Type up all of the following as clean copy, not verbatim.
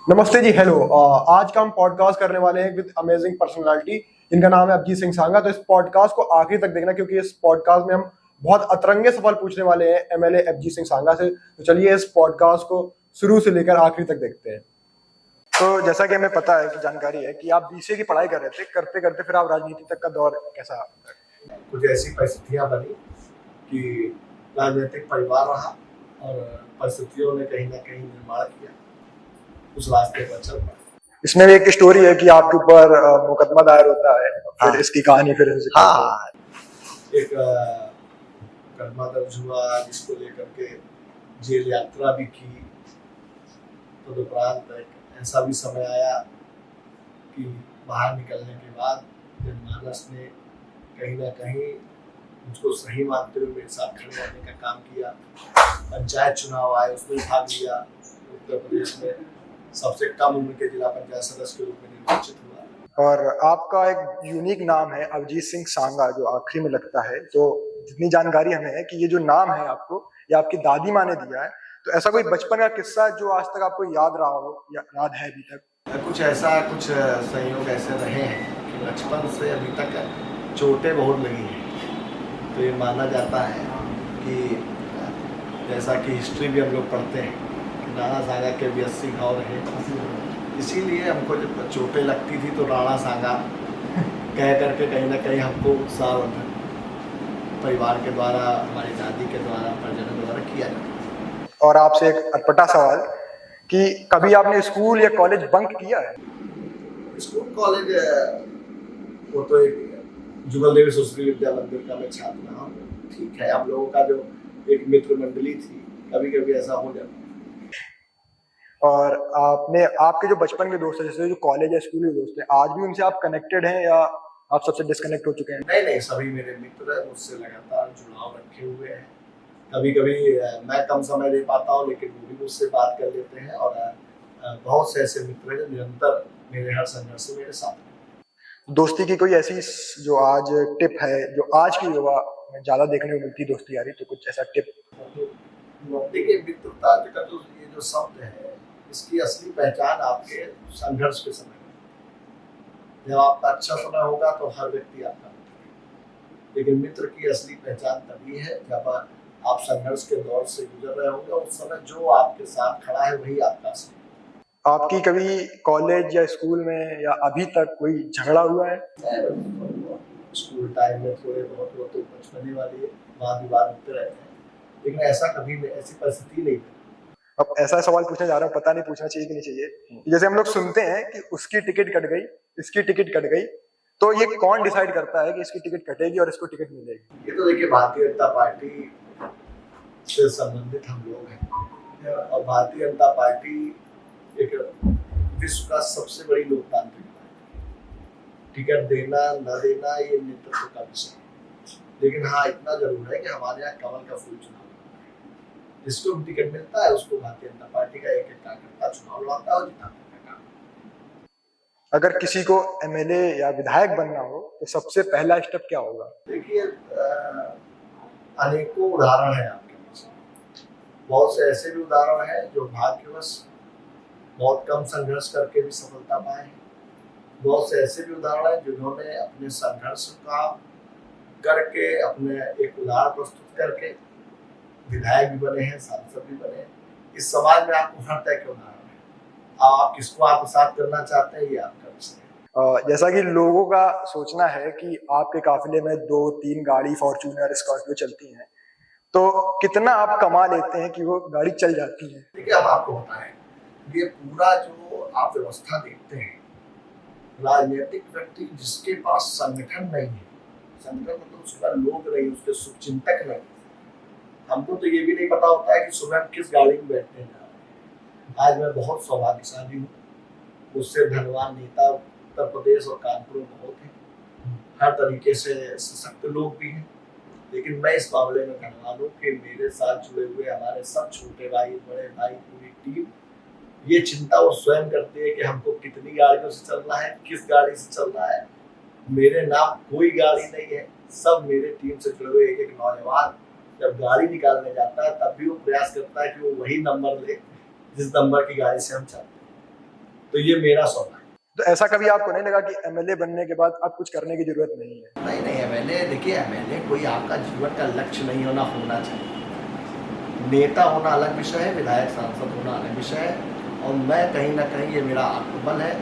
नमस्ते जी, हेलो। आज का हम पॉडकास्ट करने वाले हैं विद अमेजिंग पर्सनालिटी जिनका नाम है अभिजीत सिंह सांगा। तो इस पॉडकास्ट को आखिर तक देखना, क्योंकि इस पॉडकास्ट में हम बहुत अतरंगे सवाल पूछने वाले हैं एमएलए अभिजीत सिंह सांगा से। तो चलिए इस पॉडकास्ट को शुरू से लेकर आखिर तक देखते हैं। तो जैसा कि हमें पता है कि जानकारी है कि आप बीसीए की पढ़ाई कर रहे थे, करते करते फिर आप राजनीति तक का दौर कैसा? कुछ ऐसी परिस्थितियां बनी कि राजनीतिक परिवार रहा और परिस्थितियों ने कहीं ना कहीं निर्माण किया, उस रास्ते पर चल पड़ा। इसमें भी एक स्टोरी है कि आपके ऊपर मुकदमा दायर होता है, फिर हाँ। इसकी कहानी फिर एक मुकदमा दर्ज हुआ जिसको लेकर के जेल यात्रा भी की। तदुपरांत एक ऐसा भी समय आया कि बाहर निकलने के बाद जनमानस ने कहीं ना कहीं मुझको सही मानते हुए मेरे साथ खड़े रहने का काम किया। पंचायत चुनाव आए, उसमें भाग लिया। उत्तर प्रदेश में सबसे कम उम्र के जिला पंचायत सदस्य के रूप में निर्वाचित हुआ। और आपका एक यूनिक नाम है अभिजीत सिंह सांगा, जो आखिरी में लगता है। तो जितनी जानकारी हमें है कि ये जो नाम है आपको, ये आपकी दादी माँ ने दिया है। तो ऐसा कोई बचपन का किस्सा जो आज तक आपको याद रहा हो या याद है अभी तक? कुछ संयोग ऐसे रहे हैं कि बचपन से अभी तक चोटें बहुत लगी हैं। तो ये माना जाता है कि जैसा कि हिस्ट्री भी हम लोग पढ़ते हैं कि राणा सांगा के 82 घाव रहे, इसीलिए हमको जब चोटें लगती थी तो राणा सांगा कह करके कहीं ना कहीं हमको उत्साहवर्धन परिवार के द्वारा, हमारी दादी के द्वारा, परिजनों द्वारा किया जाता। और आपसे एक अटपटा सवाल कि कभी आपने स्कूल या कॉलेज बंक किया है? स्कूल कॉलेज वो तो एक जुगल देवी सरस्वती विद्या मंदिर का मैं छात्र रहा हूँ। ठीक है, हम लोगों का जो एक मित्र मंडली थी, कभी कभी ऐसा हो जाता। और आपने आपके जो बचपन के दोस्त हैं, जैसे जो कॉलेज या स्कूल के दोस्त हैं, आज भी उनसे आप कनेक्टेड हैं या आप सबसे डिस्कनेक्ट हो चुके हैं? नहीं, सभी मेरे मित्र हैं, मुझसे लगातार जुड़ाव रखे हुए हैं। कभी कभी मैं कम समय दे पाता हूँ, लेकिन वो भी मुझसे बात कर लेते हैं। और बहुत से ऐसे मित्र हैं जो निरंतर मेरे हर संघर्ष में मेरे साथ हैं। दोस्ती की कोई ऐसी जो आज टिप है जो आज की युवा में ज्यादा देखने को मिलती दोस्ती यारी, तो कुछ ऐसा टिप? देखिए, मित्रता का जो ये जो शब्द है, इसकी असली पहचान आपके संघर्ष के समय में। जब आपका अच्छा समय होगा तो हर व्यक्ति आपका मित्र है, लेकिन मित्र की असली पहचान तभी है जब आप संघर्ष के दौर से गुजर रहे होंगे। उस समय जो आपके साथ खड़ा है वही आपका असली। आपकी कभी कॉलेज या स्कूल में या अभी तक कोई झगड़ा हुआ है? स्कूल टाइम में थोड़े बहुत वो तो बचपने वाली वाद विवाद होते रहते हैं, लेकिन ऐसा कभी ऐसी परिस्थिति नहीं थी। अब ऐसा सवाल पूछने जा रहा हूँ, पता नहीं पूछना चाहिए कि नहीं चाहिए। जैसे हम लोग सुनते हैं कि उसकी टिकट कट गई, इसकी टिकट कट गई, तो ये कौन डिसाइड करता है कि इसकी टिकट कटेगी और इसको टिकट मिलेगी? ये तो देखिए, भारतीय जनता पार्टी से संबंधित हम लोग हैं, और भारतीय जनता पार्टी एक विश्व का सबसे बड़ी लोकतांत्रिक पार्टी। टिकट देना न देना ये नेतृत्व का विषय है, लेकिन हाँ इतना जरूर है कि हमारे यहाँ कमल का फूल चुनाव होता है। जिसको भी टिकट मिलता है उसको भारतीय जनता पार्टी का एक कार्यकर्ता चुनाव लड़ता है और जिताने का काम। अगर किसी को एमएलए या विधायक बनना हो तो सबसे पहला स्टेप क्या होगा? देखिए, अनेकों उदाहरण है आपके पास। बहुत से ऐसे भी उदाहरण हैं जो भाग्यवश बहुत कम संघर्ष करके भी सफलता पाए हैं। बहुत से ऐसे भी उदाहरण हैं जिन्होंने अपने संघर्ष का करके, अपने एक उदाहरण प्रस्तुत करके विधायक भी बने हैं, सांसद भी बने हैं। इस समाज में आपको हर तरह के उदाहरण हैं। आप किसको आत्मसात करना चाहते हैं, ये आपका विषय है। जैसा कि लोगों का सोचना है कि आपके काफिले में 2-3 गाड़ी फॉर्च्यूनर स्कॉर्पियो चलती हैं, तो कितना आप कमा लेते हैं कि वो गाड़ी चल जाती है? देखिए, अब आपको बताएं, ये पूरा जो आप व्यवस्था देखते हैं, राजनीतिक व्यक्ति जिसके पास संगठन नहीं है, संगठन मतलब उसके पास लोग नहीं, उसके शुभचिंतक नहीं, हमको तो ये भी नहीं पता होता है कि सुबह हम किस गाड़ी में बैठने जा रहे हैं। आज मैं बहुत सौभाग्यशाली हूँ, मुझसे धनवान नेता उत्तर प्रदेश और कानपुर में बहुत हैं, हर तरीके से सशक्त लोग भी हैं। लेकिन मैं इस मामले में धनवान हूँ कि मेरे साथ जुड़े हुए हमारे सब छोटे भाई, बड़े भाई, पूरी टीम, ये चिंता वो स्वयं करती है कि हमको कितनी गाड़ियों से चलना है, किस गाड़ी से चलना है। मेरे नाम कोई गाड़ी नहीं है, सब मेरे टीम से जुड़े हुए एक एक नौजवान जब गाड़ी निकालने जाता है तब भी वो प्रयास करता है कि वो वही नंबर ले जिस नंबर की गाड़ी से हम चलते हैं। तो ये मेरा सौदा है। तो ऐसा कभी आपको नहीं लगा कि एमएलए बनने के बाद अब कुछ करने की जरूरत नहीं है? नहीं नहीं, एमएलए देखिए, एमएलए कोई आपका जीवन का लक्ष्य नहीं होना चाहिए। नेता होना अलग विषय है, विधायक सांसद होना अलग विषय है। और मैं कहीं ना कहीं, ये मेरा आत्मबल है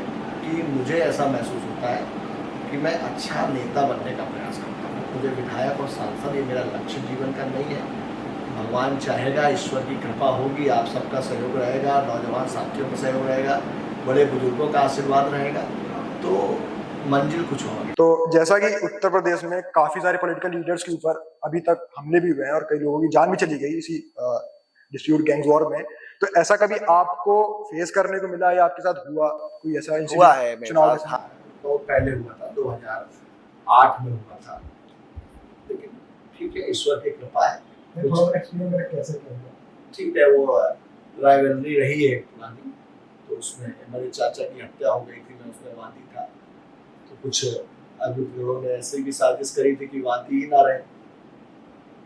कि मुझे ऐसा महसूस होता है कि मैं अच्छा नेता बनने का प्रयास करता हूँ। मुझे विधायक और सांसद ये मेरा लक्ष्य जीवन का नहीं है। भगवान चाहेगा, ईश्वर की कृपा होगी, आप सबका सहयोग रहेगा, नौजवान साथियों का सहयोग रहेगा, बड़े बुजुर्गों का आशीर्वाद रहेगा, तो मंजिल कुछ और है। तो जैसा कि उत्तर प्रदेश में काफी सारे पॉलिटिकल लीडर्स के ऊपर अभी तक हमले भी हुए हैं और कई लोगों की जान भी चली गई इसी डिस्प्यूट गैंग्स वॉर में, तो ऐसा कभी आपको फेस करने को मिला या आपके साथ हुआ कोई ऐसा हुआ इंसिडेंट है मेरे चुनाव पास, के हाँ। समय? तो पहले हुआ था, 2008 में हुआ था, लेकिन ठीक है, ईश्वर की कृपा है। ठीक है, वो राइवलरी रही है पुरानी, तो उसमें मेरे चाचा की हत्या हो गई थी, मैं उसमें वादी था। तो कुछ अभियुक्त लोगों ने ऐसे भी साजिश करी थी कि वादी ही ना रहे,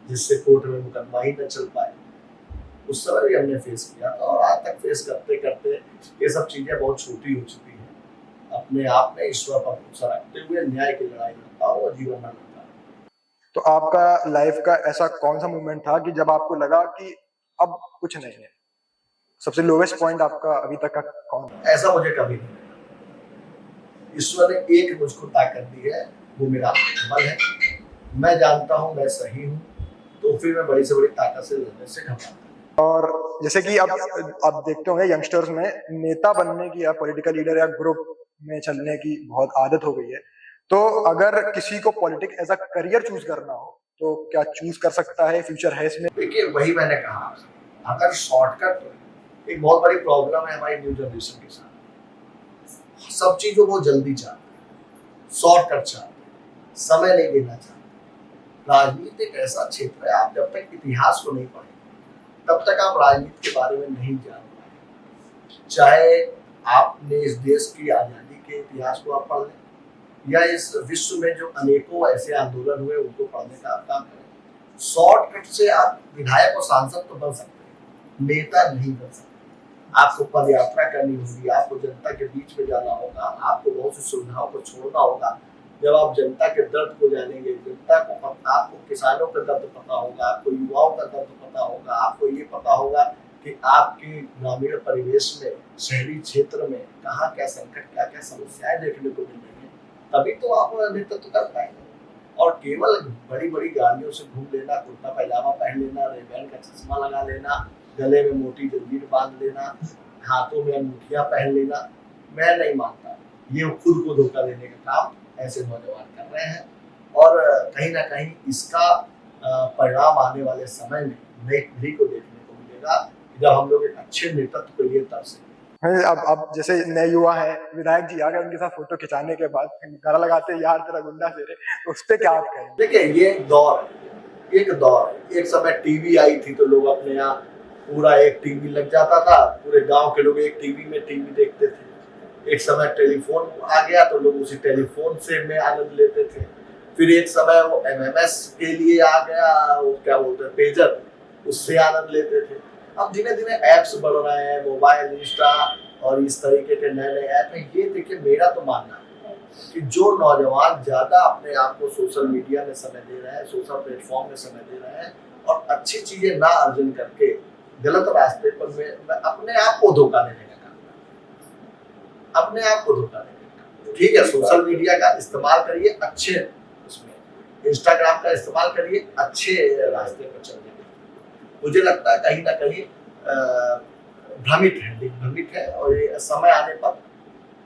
जिससे कोर्ट में मुकदमा ही न चल पाए। उस समय भी हमने फेस किया था, और आज तक फेस करते करते ये सब चीजें बहुत छोटी हो चुकी हैं। अपने आप में ईश्वर पर भरोसा रखते हुए न्याय की लड़ाई लड़ता हूँ और जीवन में लड़ता हूँ। तो आपका लाइफ का ऐसा कौन सा मोमेंट था कि जब आपको लगा कि अब कुछ नहीं है? सबसे लोवेस्ट पॉइंट आपका अभी तक का कौन था? ऐसा मुझे कभी नहीं लगा। ईश्वर ने एक मुझको ताकत दी है, वो मेरा बल है। मैं जानता हूँ मैं सही हूँ, तो फिर मैं बड़ी से बड़ी ताकत से लड़ने से घबराता हूँ। और जैसे कि अब देखते होंगे यंगस्टर्स में नेता बनने की या पॉलिटिकल लीडर या ग्रुप में चलने की बहुत आदत हो गई है। तो अगर किसी को politics as a career choose करना हो तो क्या चूज कर सकता है? फ्यूचर है इसमें? देखिए, वही मैंने कहा आपसे, अगर शॉर्टकट, एक बहुत बड़ी प्रॉब्लम है हमारी न्यू जनरेशन के साथ। सब चीजों को जल्दी चाहते हैं, शॉर्टकट चाहते हैं, समय नहीं देना चाहते। राजनीति एक ऐसा क्षेत्र है, आप जब तक इतिहास को नहीं पढ़ेंगे तब तक आप राजनीति के बारे में नहीं जान पाएंगे। चाहे आपने इस देश की आजादी के इतिहास को आप पढ़ लें, या इस विश्व में जो अनेकों ऐसे आंदोलन हुए उनको पढ़ने का आप काम करें। शॉर्टकट से आप विधायक और सांसद तो बन सकते हैं, नेता नहीं बन सकते। आपको पद यात्रा करनी होगी, आपको जनता के बीच में जाना होगा, आपको बहुत सी सुविधाओं को छोड़ना होगा। जब आप जनता के दर्द को जानेंगे, जनता को, आपको किसानों का दर्द पता होगा, आपको युवाओं का दर्द पता होगा, आपको ये पता होगा कि आपके ग्रामीण परिवेश में, शहरी क्षेत्र में कहाँ क्या संकट, क्या क्या समस्याएं देखने को मिल रही है, तभी तो आप नेतृत्व कर पाएंगे। और केवल बड़ी बड़ी गाड़ियों से घूम लेना, कुर्ता पैजामा पहन लेना, रेबैन का चश्मा लगा लेना, गले में मोटी जंजीर बांध लेना, हाथों में अंगूठियां पहन लेना, मैं नहीं मानता। ये खुद को धोखा देने का काम ऐसे नौजवान कर रहे हैं, और कहीं ना कहीं इसका परिणाम आने वाले समय में नई पीढ़ी को देखने को मिलेगा, जब हम लोग एक अच्छे नेतृत्व के लिए तरसेंगे। अब जैसे नए युवा है, विधायक जी आ गए, उनके साथ फोटो खिंचाने के बाद गाना लगाते हैं यार तेरा गुंडा तेरे, तो उस पर क्या आप कहेंगे? देखिए, ये एक दौर है, एक दौर है। एक समय टीवी आई थी तो लोग अपने यहाँ पूरा एक टीवी लग जाता था, पूरे गांव के लोग एक टीवी में टीवी देखते थे। एक समय टेलीफोन आ गया तो लोग उसी टेलीफोन से में आनंद लेते थे। फिर एक समय वो एमएमएस के लिए आ गया, वो क्या बोलते हैं, पेजर, उससे आनंद लेते थे। अब धीरे धीरे ऐप्स बढ़ रहे हैं, मोबाइल, इंस्टा और इस तरीके के नए नए ऐप हैं। ये देखिए, मेरा तो मानना है कि जो नौजवान ज्यादा अपने आप को सोशल मीडिया में समय दे रहे हैं, सोशल प्लेटफॉर्म में समय दे रहे हैं, और अच्छी चीजें ना अर्जन करके गलत रास्ते पर में अपने आप को धोखा देने का काम, अपने आप को धोखा देने का काम। ठीक है, सोशल मीडिया का इस्तेमाल करिए अच्छे, उसमें इंस्टाग्राम का इस्तेमाल करिए अच्छे रास्ते पर चलने के। मुझे लगता है कहीं ना कहीं भ्रमित है, और ये समय आने पर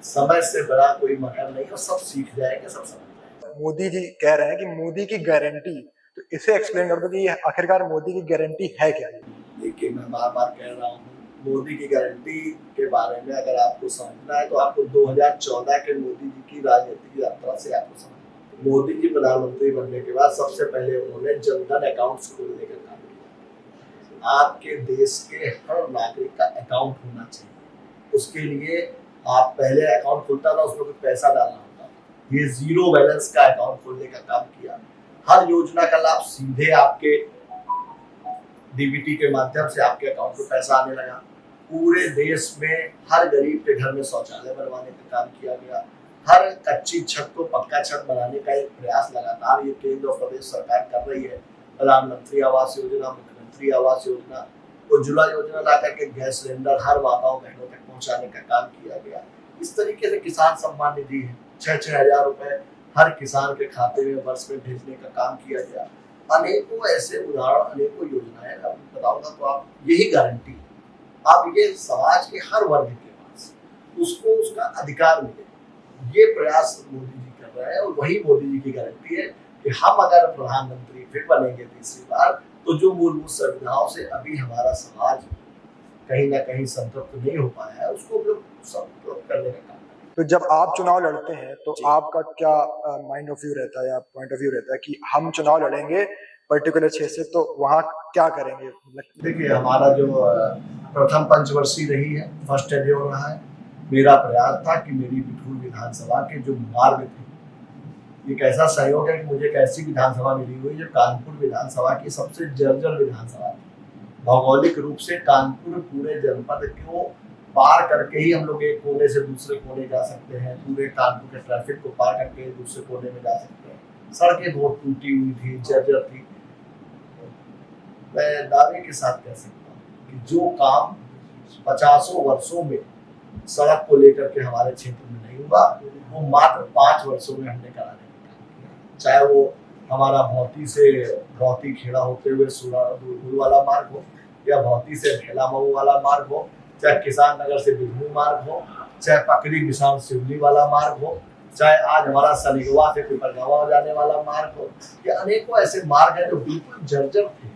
समय से बड़ा कोई मगर नहीं, और सब सीख जाएंगे, सब समझ जाएंगे। मोदी जी कह रहे हैं कि मोदी की गारंटी, तो इसे एक्सप्लेन कर दो कि आखिरकार मोदी की गारंटी है क्या? देखिए, मैं बार बार कह रहा हूँ, मोदी की गारंटी के बारे में अगर आपको समझना है तो आपको 2014 के मोदी जी की राजनीतिक यात्रा से आपको समझना। मोदी जी प्रधानमंत्री बनने के बाद सबसे पहले उन्होंने जनधन अकाउंट्स खोलने का काम किया। आपके देश के हर नागरिक का अकाउंट होना चाहिए। उसके लिए आप पहले अकाउंट खुलता था, उसमें कुछ पैसा डालना होता था, ये जीरो बैलेंस का अकाउंट खोलने का काम किया। हर योजना का लाभ सीधे आपके डीबीटी के माध्यम से आपके अकाउंट में पैसा आने लगा। पूरे देश में हर गरीब के घर में शौचालय बनवाने का काम किया गया। हर कच्ची छत को पक्का छत बनाने का एक प्रयास लगातार ये केंद्र और प्रदेश सरकार कर रही है। प्रधानमंत्री आवास योजना, मुख्यमंत्री आवास योजना, उज्ज्वला योजना ला करके गैस सिलेंडर हर माताओं बहनों तक पहुंचाने का काम किया गया। इस तरीके से किसान सम्मान निधि है, 6,000 रुपए हर किसान के खाते में वर्ष में भेजने का काम किया गया। अनेकों ऐसे उदाहरण, अनेकों योजनाएं मैं आपको बताऊंगा तो आप यही गारंटी, आप ये समाज के हर वर्ग के पास उसको उसका अधिकार मिले, ये प्रयास मोदी जी कर रहे हैं। और वही मोदी जी की गारंटी है कि हम अगर प्रधानमंत्री फिर बनेंगे तीसरी बार, तो जो मूलभूत सुविधाओं से अभी हमारा समाज कहीं ना कहीं संतुष्ट नहीं हो पाया है, उसको हम लोग संतुष्ट करने का काम करेंगे। तो जब आप चुनाव लड़ते हैं तो जी। आपका क्या माइंड ऑफ व्यू रहता है या पॉइंट ऑफ व्यू रहता है कि हम चुनाव लड़ेंगे पर्टिकुलर क्षेत्र से, तो वहाँ क्या करेंगे? मतलब देखिए, हमारा जो प्रथम पंचवर्षीय रही है, फर्स्ट टेन्योर रहा है, मेरा प्रयास था कि मेरी बिठूर विधानसभा के जो मार्ग थे, एक ऐसा सहयोग है कि मुझे एक ऐसी विधानसभा मिली हुई जो कानपुर विधानसभा की सबसे जर्जर विधानसभा थी। भौगोलिक रूप से कानपुर पूरे जनपद को पार करके ही हम लोग एक कोने से दूसरे कोने जा सकते हैं, पूरे कानपुर के ट्रैफिक को पार करके दूसरे कोने में जा सकते हैं। सड़कें बहुत टूटी हुई थी, जर्जर थी। मैं दावे के साथ कह सकता हूँ कि जो काम 50 वर्षों में सड़क को लेकर के हमारे क्षेत्र में नहीं हुआ, वो मात्र 5 वर्षों में हमने कराने का काम किया। चाहे वो हमारा भौती से भौती खेड़ा होते हुए सुरादुल वाला मार्ग हो, या भौती से ढेला मऊ वाला मार्ग हो, चाहे किसान नगर से बिजनू मार्ग हो, चाहे पकड़ी किसान सिवली वाला मार्ग हो, चाहे आज हमारा सलिगवा से पिपरगावा जाने वाला मार्ग हो, ये अनेकों ऐसे मार्ग हैं जो बिल्कुल जर्जर थे,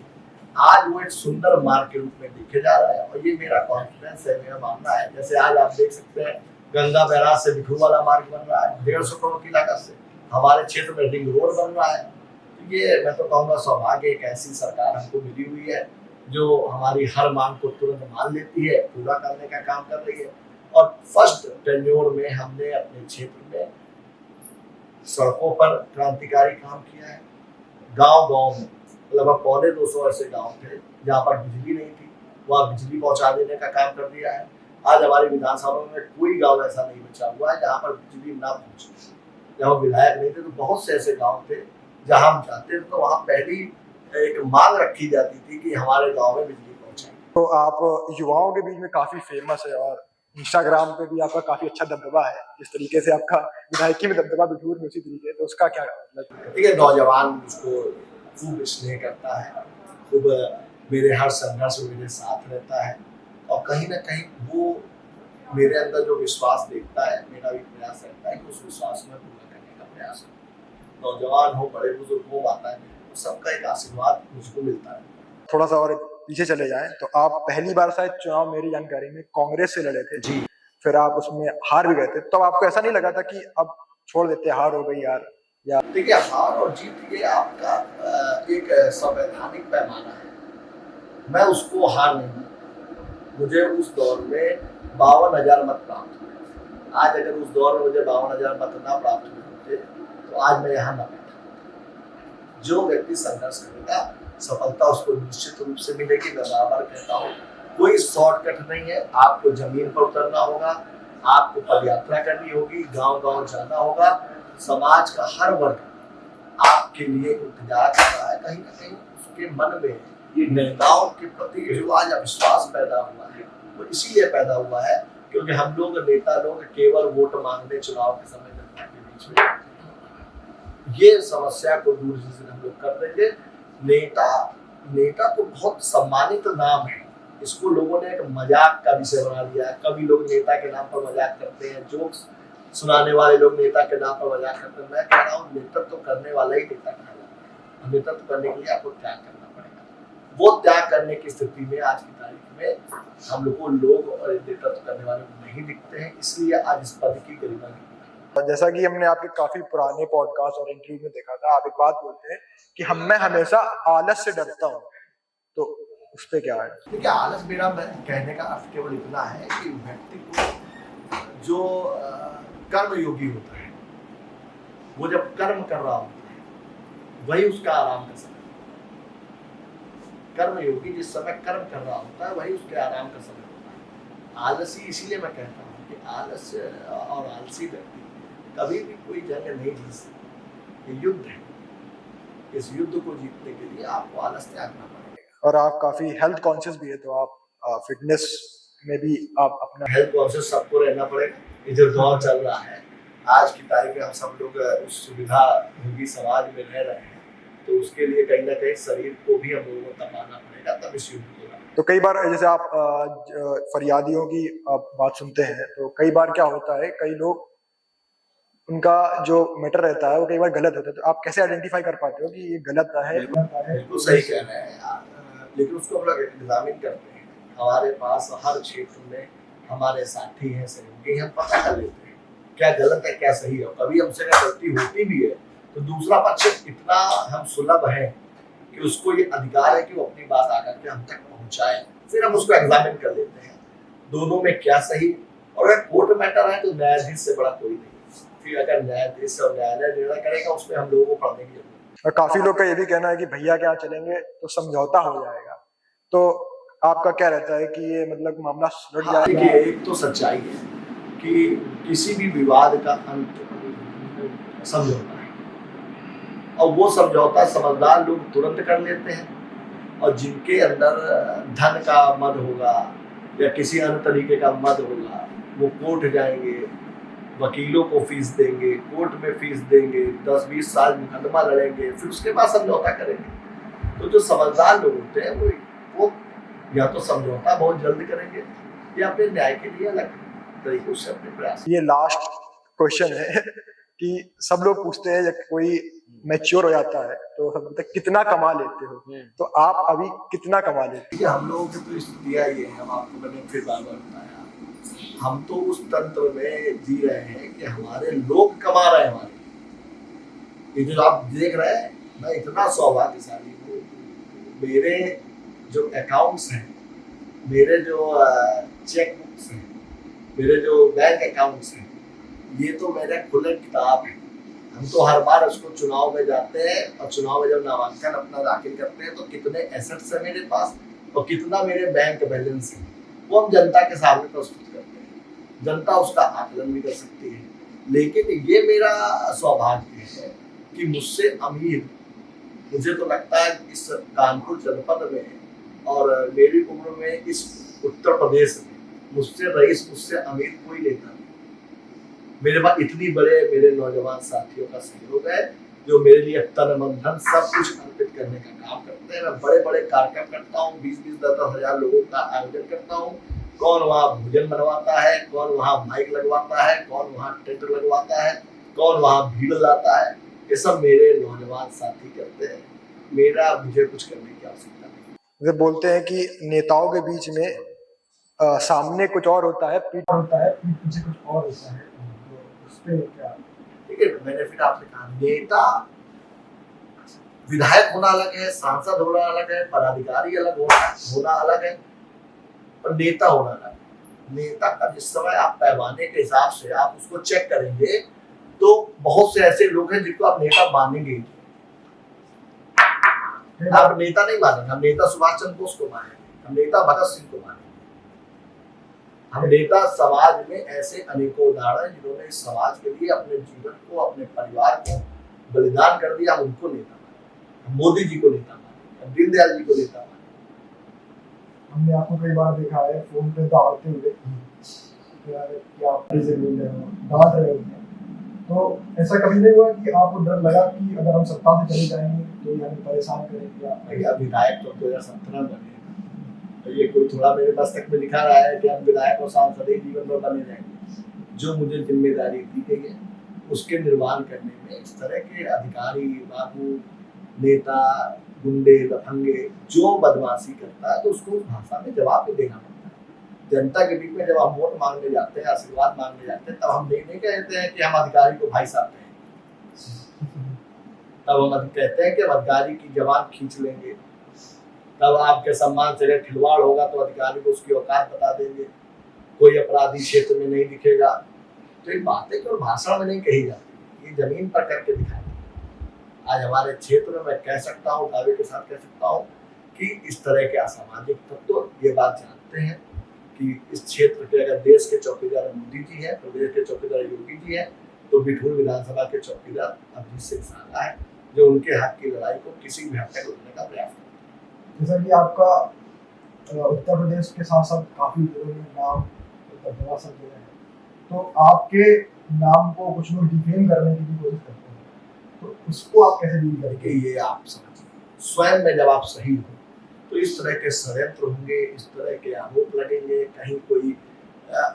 आज वो एक सुंदर मार्ग के रूप में देखे जा रहा है। और ये मेरा कॉन्फिडेंस है, मेरा मानना है। जैसे आज आप देख सकते हैं गंगा बैराज से बिठूर वाला मार्ग बन रहा है, 150 करोड़ की लागत से हमारे क्षेत्र में रिंग रोड बन रहा है। तो ये मैं तो कहूँगा सौभाग्य, एक ऐसी सरकार हमको मिली हुई है जो हमारी हर मांग को तुरंत मान लेती है, पूरा करने का काम कर रही है। और फर्स्ट टेन्योर में हमने अपने क्षेत्र में सड़कों पर क्रांतिकारी काम किया है। गांव-गांव में लगभग 250 ऐसे गांव थे जहाँ पर बिजली नहीं थी, वहाँ बिजली पहुंचा देने का काम कर दिया है। आज हमारी विधानसभा में कोई गांव ऐसा नहीं बचा हुआ है जहाँ पर बिजली ना पहुंचे। जहाँ विधायक नहीं थे तो बहुत से ऐसे गांव थे जहाँ हम जाते थे तो वहाँ पहली एक मांग रखी जाती थी कि हमारे गांव में बिजली पहुंचे। तो आप युवाओं के बीच में काफी फेमस है और इंस्टाग्राम पे भी आपका काफी अच्छा दबदबा है। जिस तरीके से आपका विधायकी में दबदबा बिठूर में उसी तरीके, तो उसका क्या मतलब? ठीक है, नौजवान उसको खूब स्नेह करता है, खूब मेरे हर संघर्ष में मेरे साथ रहता है, और कहीं ना कहीं वो मेरे अंदर जो विश्वास देखता है, मेरा भी प्रयास रहता है कि उस विश्वास में पूरा करने का प्रयास करूं। नौजवान हो, बड़े बुजुर्ग हो, माताएं बहनें, सबका एक आशीर्वाद मुझको मिलता है। थोड़ा सा और पीछे चले जाएं तो आप पहली बार शायद चुनाव मेरी जानकारी में कांग्रेस से लड़े थे जी। फिर आप उसमें हार भी गए थे, तो आपको ऐसा नहीं लगा था कि अब छोड़ देते, हार हो गई यार? या देखिए, हार और जीत ये आपका एक संवैधानिक पैमाना है, मैं उसको हार नहीं मानता। मुझे उस दौर में 52,000 मत प्राप्त हुए। आज अगर उस दौर में मुझे 52,000 मत ना प्राप्त हुए होते तो आज मैं यहाँ ना बैठा। जो व्यक्ति संघर्ष करेगा, सफलता उसको निश्चित रूप से मिलेगी। मैं बार-बार कहता हूँ, कोई शॉर्टकट नहीं है। आपको जमीन पर उतरना होगा, आपको पदयात्रा करनी होगी, गांव-गांव जाना होगा। समाज का हर वर्ग आपके लिए इंतजार कर रहा है। कहीं ना कहीं उसके मन में ये नेताओं के प्रति जो आज अविश्वास पैदा हुआ है, वो इसीलिए पैदा हुआ है क्योंकि हम लोग नेता लोग केवल वोट मांगने चुनाव के समय जनता के बीच में, ये समस्या को दूर जिसे हम लोग कर देंगे। नेता तो बहुत सम्मानित नाम है, इसको लोगों ने एक मजाक का विषय बना लिया है। कभी लोग नेता के नाम पर मजाक करते हैं, जोक्स सुनाने वाले लोग नेता के नाम पर मजाक करते हैं। मैं कह रहा हूँ, नेतृत्व करने वाला ही नेता कहा जाता है। नेतृत्व करने के लिए आपको त्याग करना पड़ेगा। वो त्याग करने की स्थिति में आज की तारीख में हम लोग को लोग और नेतृत्व करने वाले नहीं दिखते हैं, इसलिए आज इस पद की गरिमा नहीं। और जैसा कि हमने आपके काफी पुराने पॉडकास्ट और इंटरव्यू में देखा था, आप एक बात बोलते हैं कि मैं हमेशा आलस से डरता हूँ, तो उस पे क्या है? देखिए, आलस मेरा कहने का अर्थ केवल इतना है कि व्यक्ति को जो कर्मयोगी होता है, वो जब कर्म कर रहा होता है वही उसका आराम का समय। कर्मयोगी जिस समय कर्म कर रहा होता है वही उसके आराम का समय होता है। आलसी इसीलिए मैं कहता हूँ कि आलस्य और आलसी व्यक्ति कभी भी कोई जंग नहीं जीत सकता। ये युद्ध है, इस युद्ध को जीतने के लिए आपको आलस त्यागना पड़ेगा। और आप काफी हेल्थ कॉन्शियस भी है, तो आप फिटनेस में भी आप अपना हेल्थ कॉन्शियस सबको रहना पड़ेगा। ये जो दौर चल रहा है आज की तारीख में, हम सब लोग उस सुविधा भोगी समाज में रह रहे हैं, तो उसके लिए कहीं ना कहीं शरीर को भी हम लोगों को तपाना पड़ेगा, तब इस युद्ध को लड़ना। तो कई बार जैसे आप फरियादियों की आप बात सुनते हैं, तो कई बार क्या होता है, कई लोग उनका जो मैटर रहता है वो कई बार गलत होता है, तो आप कैसे आइडेंटिफाई कर पाते हो कि ये गलत है? बिल्कुल सही कह रहे हैं, लेकिन उसको हम लोग एग्जामिन करते हैं। हमारे पास हर क्षेत्र में हमारे साथी हैं, सहयोगी हैं, हम पता कर लेते हैं क्या गलत है क्या सही है। कभी हमसे अगर गलती होती भी है तो दूसरा पक्ष इतना हम सुलभ है कि उसको ये अधिकार है कि वो अपनी बात आकर के हम तक पहुंचाए, फिर हम उसको एग्जामिन कर लेते हैं दोनों में क्या सही। और अगर कोर्ट मैटर है तो न्यायाधीश से बड़ा कोई नहीं। फिर अगर न्यायाधीश और न्यायालय निर्णय करेगा, उसमें हम लोगों को पढ़ने की जरूरत है। और काफी लोग का ये भी कहना है कि भैया के यहाँ चलेंगे तो समझौता हो जाएगा, तो आपका क्या रहता है कि ये मतलब मामला सुलझ हाँ, जाएगा? देखिए, एक तो सच्चाई है कि किसी भी विवाद का अंत समझौता है, और वो समझौता समझदार लोग तुरंत कर लेते हैं। और जिनके अंदर धन का मद होगा या किसी अन्य तरीके का मद होगा, वो कोर्ट जाएंगे, वकीलों को फीस देंगे, कोर्ट में फीस देंगे, 10-20 साल मुकदमा लड़ेंगे, फिर उसके बाद समझौता करेंगे। तो जो समझदार लोग होते हैं वो या तो समझौता बहुत जल्द करेंगे या अपने न्याय के लिए अलग तरीकों से अपने प्रयास। ये लास्ट क्वेश्चन है कि सब लोग पूछते हैं जब कोई मैच्योर हो जाता है तो सब बोलते हैं कितना कमा लेते हो, तो आप अभी कितना कमा लेते देखिए, हम लोगों की तो स्थितियाँ ये है, हम आपको मैंने फिर बार बार बताया, हम तो उस तंत्र में जी रहे हैं कि हमारे लोग कमा रहे हैं हमारे। ये जो आप देख रहे हैं, मैं इतना सौभाग्यशाली हूँ, मेरे जो अकाउंट्स हैं, मेरे जो चेक बुक्स हैं, मेरे जो बैंक अकाउंट्स हैं, ये तो मेरे खुले किताब है। हम तो हर बार उसको चुनाव में जाते हैं, और चुनाव में जब नामांकन अपना दाखिल करते हैं तो कितने एसेट्स है मेरे पास और कितना मेरे बैंक बैलेंस है, वो हम जनता के सामने प्रस्तुत करते हैं। जनता उसका आकलन भी कर सकती है। लेकिन ये मेरा सौभाग्य है कि मुझसे अमीर, मुझे तो लगता है इस कानपुर जनपद में और मेरी उम्र में इस उत्तर प्रदेश में मुझसे रईस, मुझसे अमीर कोई नेता नहीं। मेरे पास इतनी बड़े मेरे नौजवान साथियों का सहयोग है जो मेरे लिए तन मन धन सब कुछ अर्पित करने का काम करते हैं। मैं बड़े बड़े कार्यक्रम करता हूँ, 20-20, 10-10 हजार लोगों का आयोजन करता हूँ। कौन वहाँ भोजन बनवाता है, कौन वहाँ माइक लगवाता है, कौन वहाँ टेंट लगवाता है, कौन वहाँ भीड़ लाता है, ये सब मेरे नौजवान साथी करते हैं। मुझे कुछ करने की आवश्यकता नहीं। वे बोलते हैं कि नेताओं के बीच में सामने कुछ और होता है, पीठ पीछे कुछ और होता है, तो उस पे क्या? ठीक है, मैंने फिर आपसे कहा, नेता विधायक होना अलग है, सांसद होना अलग है, पदाधिकारी अलग होना अलग है, और नेता होना अलग है। नेता का जिस समय आप पैमाने के हिसाब से आप उसको चेक करेंगे तो बहुत से ऐसे लोग हैं जिनको आप नेता मानेंगे। आप नेता नहीं मानेंगे, हम नेता सुभाष चंद्र बोस को मानेंगे, हम नेता भगत सिंह को मानेंगे, हम नेता समाज में ऐसे अनेकों उदाहरण जिन्होंने इस समाज के लिए अपने जीवन को, अपने परिवार को बलिदान कर दिया, हम उनको नेता मानेंगे। मोदी जी को नेता मानेंगे, दीनदयाल जी को नेता मानेंगे। हमने आपको कई बार देखा है फोन पे दौड़ते हुए कि आप से मिल रहे हो, डांट रहे होते हैं, तो ऐसा कभी नहीं हुआ कि आपको डर लगा कि अगर हम सत्ता से चले जाएंगे तो ये हमें परेशान करेंगे? भैया, विधायक तो 2017 में बने, तो ये कोई थोड़ा मेरे मस्तक में लिखा रहा है कि हम विधायक और सांसद ही जीवन में बने रहेंगे। जो मुझे जिम्मेदारी दी गई है उसके निर्वहन करने में इस तरह के अधिकारी बाबू, नेता, गुंडे, लफंगे जो बदमाशी करता है तो उसको उस भाषा में जवाब भी देना पड़ता है। जनता के बीच में जब हम वोट मांगने जाते हैं, आशीर्वाद मांगने जाते हैं, तब हम नहीं कहते हैं कि हम अधिकारी को भाई साहब कहेंगे, तब हम कहते हैं कि हम अधिकारी की जवान खींच लेंगे, तब आपके सम्मान से अगर खिलवाड़ होगा तो अधिकारी को उसकी औकात बता देंगे, कोई अपराधी क्षेत्र में नहीं दिखेगा। तो ये बातें केवल भाषण में नहीं कही जाती, ये जमीन पर करके दिखाई। आज हमारे क्षेत्र में मैं कह सकता हूँ, दावे के साथ कह सकता हूँ कि इस तरह के असामाजिक तत्व ये बात जानते हैं कि इस क्षेत्र के अगर देश के चौकीदार मोदी जी हैं, प्रदेश के चौकीदार योगी जी हैं, तो बिठूर विधानसभा के चौकीदार अभिजीत सिंह सागा है, जो उनके हक की लड़ाई को किसी भी हद तक रोकने का प्रयास करते हैं। जैसा कि आपका उत्तर प्रदेश के साथ साथ काफी जिलों में नाम बड़ा सा जिला है, तो आपके नाम को कुछ लोग डिफेम करने की भी कोशिश करते हैं, तो उसको आप कैसे डील करेंगे? देखिए, ये आप समझिए, स्वयं में जब आप सही हो तो इस तरह के षड्यंत्र होंगे, इस तरह के आरोप लगेंगे, कहीं कोई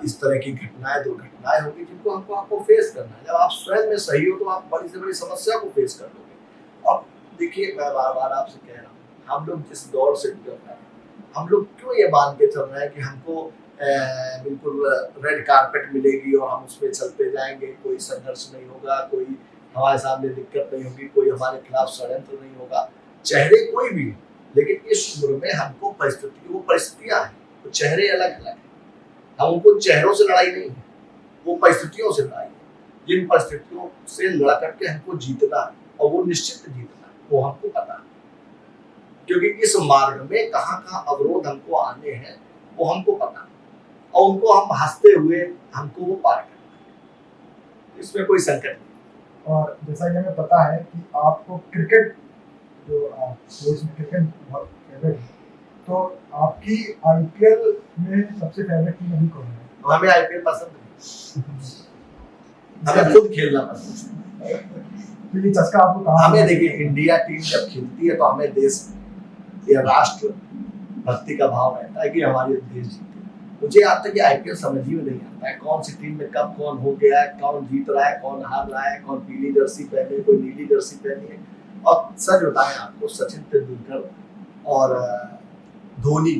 इस तरह की घटनाएं दुर्घटनाएं होंगी जिनको आपको फेस करना है। जब आप स्वयं में सही हो तो आप बड़ी से बड़ी समस्या को फेस कर लोगे। अब देखिए, मैं बार बार आपसे कह रहा हूँ, हम लोग जिस दौर से गुजर रहे हैं, हम लोग क्यों ये मान के चल रहे हैं कि हमको बिल्कुल रेड कारपेट मिलेगी और हम उसमें चलते जाएंगे, कोई संघर्ष नहीं होगा, कोई हमारे सामने दिक्कत नहीं होगी, कोई हमारे खिलाफ षड्यंत्र नहीं होगा, चेहरे कोई भी, लेकिन इस उम्र में हमको परिस्थितियां हैं, तो चेहरे अलग अलग हैं। हम उनको चेहरों से लड़ाई नहीं है, वो परिस्थितियों से लड़ाई है, जिन परिस्थितियों से लड़ करके हमको जीतना है, और वो निश्चित जीतना है, वो हमको पता है, क्योंकि इस मार्ग में कहाँ कहाँ अवरोध हमको आने हैं वो हमको पता है, और उनको हम हंसते हुए हमको वो पार करना है, इसमें कोई संकट नहीं। और जैसा कि हमें पता है कि आपको क्रिकेट क्रिकेट बहुत फेवरेट है, तो आपकी आईपीएल में सबसे फेवरेट टीम अभी कौन है? हमें आईपीएल पसंद नहीं, हमें खुद खेलना पसंद है। तो ये चस्का आपको कहाँ? हमें देखिए, इंडिया टीम जब खेलती है तो हमें देश या राष्ट्र भक्ति का भाव रहता है कि हमारे देश जीते। मुझे आज तक आईपीएल समझ ही में नहीं आता है कौन सी टीम में कब कौन हो गया है, कौन जीत रहा है, कौन हार रहा है, कौन पीली जर्सी पहने, कोई नीली जर्सी पहनी है। और सच बताएं आपको, सचिन तेंदुलकर और धोनी,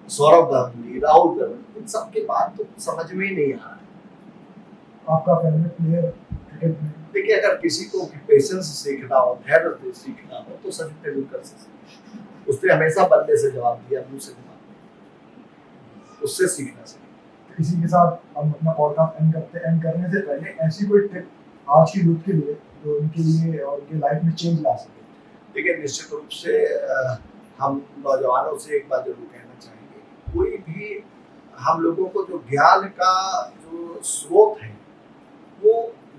सौरभ गांगुली, राहुल द्रविड़, इन सब के बाद तो समझ में ही नहीं आ रहा है। आपका फेवरेट प्लेयर क्रिकेट में? देखिए, अगर किसी को पेशेंस सीखना हो, धैर्य सीखना हो, तो सचिन तेंदुलकर से सीखना। उसने हमेशा बल्ले से जवाब दिया, मुंह से जवाब दिया, उससे सीखना चाहिए। इसी के साथ हम अपना पॉडकास्ट एंड करने से पहले ऐसी कोई टिप आज की यूथ के लिए जो उनके लिए और उनके लाइफ में चेंज ला सके? देखिए, निश्चित रूप से हम नौजवानों से एक बात जरूर कहना चाहेंगे, कोई भी हम लोगों को जो ज्ञान का जो स्रोत है वो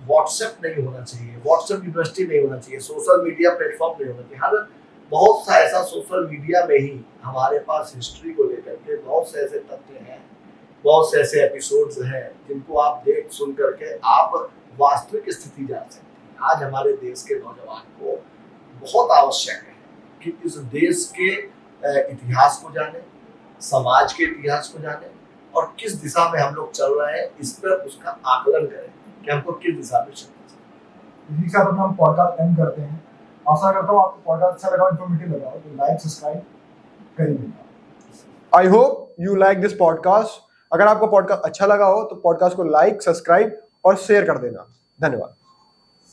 व्हाट्सएप नहीं होना चाहिए, व्हाट्सएप यूनिवर्सिटी नहीं होना चाहिए, सोशल मीडिया प्लेटफॉर्म नहीं होना चाहिए। हर बहुत सा ऐसा सोशल मीडिया में ही हमारे पास हिस्ट्री को लेकर के बहुत से ऐसे तथ्य हैं, बहुत से ऐसे एपिसोड्स हैं जिनको आप देख सुन करके आप वास्तविक स्थिति जान सकते हैं। आज हमारे देश के नौजवान को बहुत आवश्यक है कि इस देश के इतिहास को जाने, समाज के इतिहास को जाने, और किस दिशा में हम लोग चल रहे हैं इस पर उसका आकलन करें कि हमको किस दिशा में चलना चाहिए। इसी के साथ हम पॉडकास्ट एंड करते हैं। आशा करता हूँ आपको पॉडकास्ट अच्छा लगा, इन्फॉर्मेटिव लगा, तो लाइक सब्सक्राइब करिए। I hope you like this podcast. अगर आपको पॉडकास्ट अच्छा लगा हो तो पॉडकास्ट को लाइक, सब्सक्राइब और शेयर कर देना। धन्यवाद।